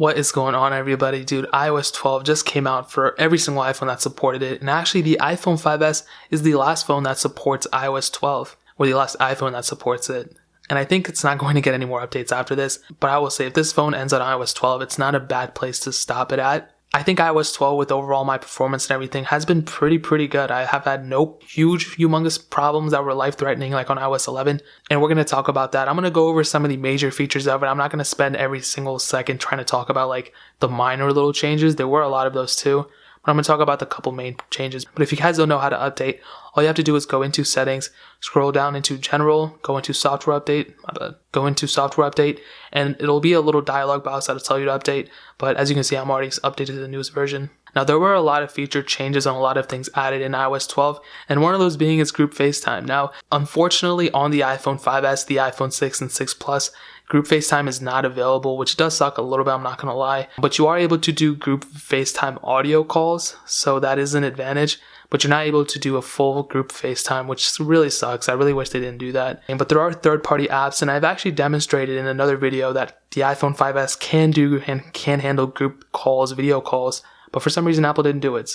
What is going on, everybody? Dude, iOS 12 just came out for every single iPhone that supported it, and actually the iPhone 5S is the last phone that supports iOS 12, or the last iPhone that supports it. And I think it's not going to get any more updates after this, but I will say if this phone ends on iOS 12, it's not a bad place to stop it at. I think iOS 12 with overall my performance and everything has been pretty good. I have had no huge, humongous problems that were life-threatening like on iOS 11, and we're going to talk about that. I'm going to go over some of the major features of it. I'm not going to spend every single second trying to talk about like the minor little changes. There were a lot of those too, but I'm going to talk about the couple main changes. But if you guys don't know how to update, all you have to do is go into settings, scroll down into general, go into software update, and it'll be a little dialog box that'll tell you to update. But as you can see, I'm already updated to the newest version. Now, there were a lot of feature changes and a lot of things added in iOS 12, and one of those being is group FaceTime. Now, unfortunately, on the iPhone 5S, the iPhone 6 and 6 Plus, group FaceTime is not available, which does suck a little bit, I'm not going to lie. But you are able to do group FaceTime audio calls, so that is an advantage. But you're not able to do a full group FaceTime, which really sucks. I really wish they didn't do that. But there are third-party apps, and I've actually demonstrated in another video that the iPhone 5S can do and can handle group calls, video calls, but for some reason Apple didn't do it.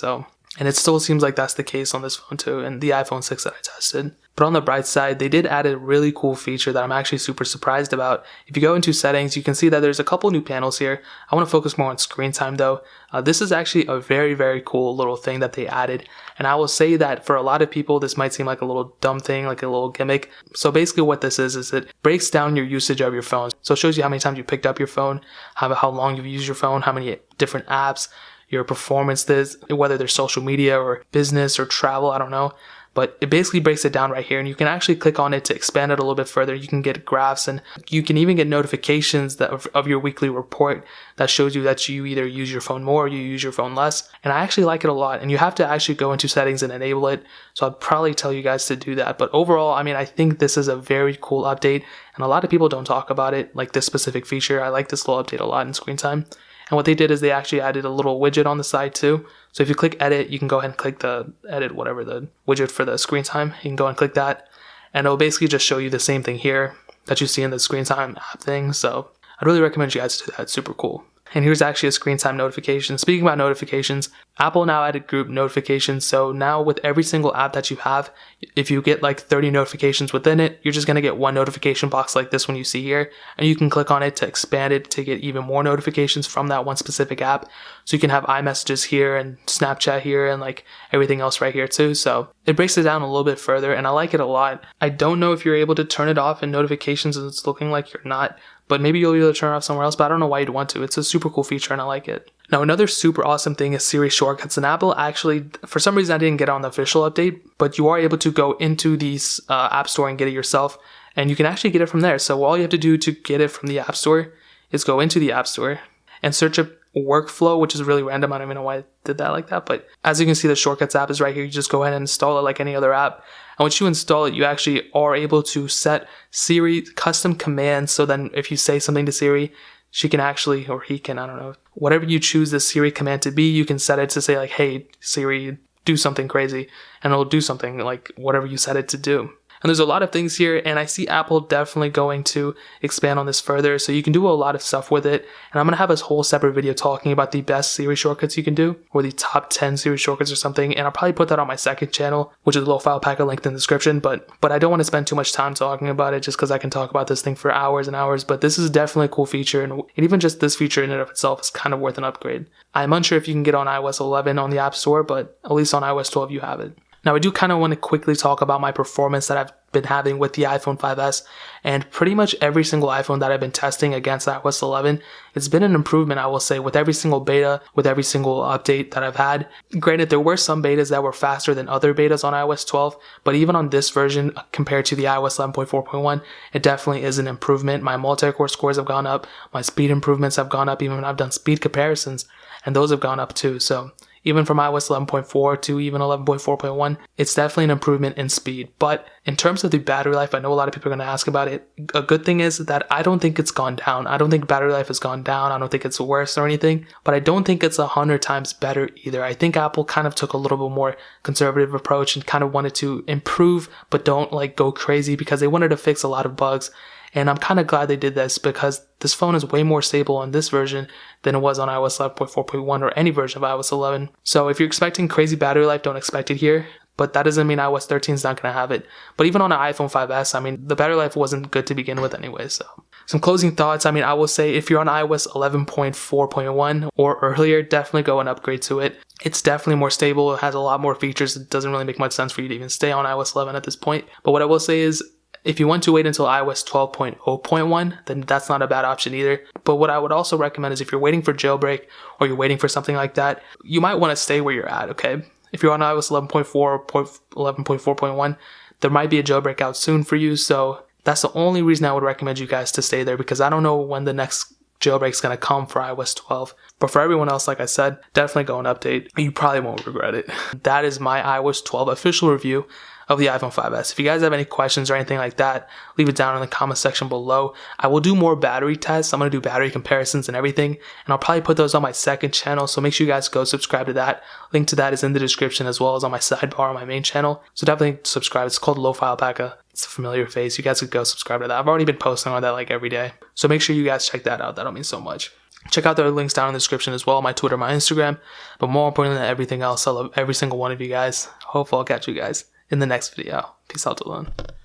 And it still seems like that's the case on this phone too, and the iPhone 6 that I tested. But on the bright side, they did add a really cool feature that I'm actually super surprised about. If you go into settings, you can see that there's a couple new panels here. I want to focus more on screen time though. This is actually a very cool little thing that they added. And I will say that for a lot of people, this might seem like a little dumb thing, like a little gimmick. So basically what this is it breaks down your usage of your phone. So it shows you how many times you picked up your phone, how long you've used your phone, how many different apps, your performance is, whether they're social media or business or travel, I don't know. But it basically breaks it down right here, and you can actually click on it to expand it a little bit further. You can get graphs, and you can even get notifications of your weekly report that shows you that you either use your phone more or you use your phone less. And I actually like it a lot, and you have to actually go into settings and enable it. So I'd probably tell you guys to do that. But overall, I mean, I think this is a very cool update, and a lot of people don't talk about it, like this specific feature. I like this little update a lot in screen time. And what they did is they actually added a little widget on the side too. So if you click edit, you can go ahead and click the edit, whatever the widget for the screen time. You can go and click that. And it'll basically just show you the same thing here that you see in the screen time app thing. So I'd really recommend you guys do that. It's super cool. And here's actually a screen time notification. Speaking about notifications, Apple now added group notifications. So now with every single app that you have, if you get like 30 notifications within it, you're just going to get one notification box like this one you see here. And you can click on it to expand it to get even more notifications from that one specific app. So you can have iMessages here and Snapchat here and like everything else right here too. So it breaks it down a little bit further, and I like it a lot. I don't know if you're able to turn it off in notifications, and it's looking like you're not. But maybe you'll be able to turn it off somewhere else, but I don't know why you'd want to. It's a super cool feature and I like it. Now, another super awesome thing is Siri Shortcuts. And Apple actually, for some reason I didn't get it on the official update, but you are able to go into the App Store and get it yourself. And you can actually get it from there. So all you have to do to get it from the App Store is go into the App Store and search up workflow, which is really random. I don't even know why I did that like that. But as you can see, the Shortcuts app is right here. You just go ahead and install it like any other app. And once you install it, you actually are able to set Siri custom commands. So then if you say something to Siri, she can actually, or he can, I don't know, whatever you choose the Siri command to be, you can set it to say like, hey, Siri, do something crazy. And it'll do something like whatever you set it to do. And there's a lot of things here, and I see Apple definitely going to expand on this further, so you can do a lot of stuff with it. And I'm going to have a whole separate video talking about the best Siri shortcuts you can do, or the top 10 Siri shortcuts or something, and I'll probably put that on my second channel, which is a little Alpaca linked in the description, but I don't want to spend too much time talking about it just because I can talk about this thing for hours and hours. But this is definitely a cool feature, and even just this feature in and of itself is kind of worth an upgrade. I'm unsure if you can get on iOS 11 on the App Store, but at least on iOS 12 you have it. Now, I do kind of want to quickly talk about my performance that I've been having with the iPhone 5S, and pretty much every single iPhone that I've been testing against iOS 11, it's been an improvement, I will say, with every single beta, with every single update that I've had. Granted, there were some betas that were faster than other betas on iOS 12, but even on this version, compared to the iOS 11.4.1, it definitely is an improvement. My multi-core scores have gone up, my speed improvements have gone up, even when I've done speed comparisons, and those have gone up too. So even from iOS 11.4 to even 11.4.1, it's definitely an improvement in speed. But in terms of the battery life, I know a lot of people are going to ask about it. A good thing is that I don't think it's gone down. I don't think battery life has gone down. I don't think it's worse or anything, but I don't think it's 100 times better either. I think Apple kind of took a little bit more conservative approach and kind of wanted to improve, but don't like go crazy, because they wanted to fix a lot of bugs. And I'm kind of glad they did this because this phone is way more stable on this version than it was on iOS 11.4.1 or any version of iOS 11. So if you're expecting crazy battery life, don't expect it here. But that doesn't mean iOS 13 is not going to have it. But even on an iPhone 5S, I mean, the battery life wasn't good to begin with anyway. So some closing thoughts. I mean, I will say if you're on iOS 11.4.1 or earlier, definitely go and upgrade to it. It's definitely more stable. It has a lot more features. It doesn't really make much sense for you to even stay on iOS 11 at this point. But what I will say is, if you want to wait until iOS 12.0.1, then that's not a bad option either. But what I would also recommend is if you're waiting for jailbreak or you're waiting for something like that, you might want to stay where you're at, okay? If you're on iOS 11.4 or 11.4.1, there might be a jailbreak out soon for you. So that's the only reason I would recommend you guys to stay there, because I don't know when the next jailbreak is going to come for iOS 12. But for everyone else, like I said, definitely go and update. You probably won't regret it. That is my iOS 12 official review of the iPhone 5S. If you guys have any questions or anything like that, leave it down in the comment section below. I will do more battery tests. I'm going to do battery comparisons and everything, and I'll probably put those on my second channel, so make sure you guys go subscribe to that. Link to that is in the description, as well as on my sidebar on my main channel. So definitely subscribe. It's called Lo-Fi Alpaca. It's a familiar face. You guys could go subscribe to that. I've already been posting on that like every day. So make sure you guys check that out. That'll mean so much. Check out the links down in the description as well, my Twitter, my Instagram. But more importantly than everything else, I love every single one of you guys. Hopefully I'll catch you guys in the next video. Peace out till then.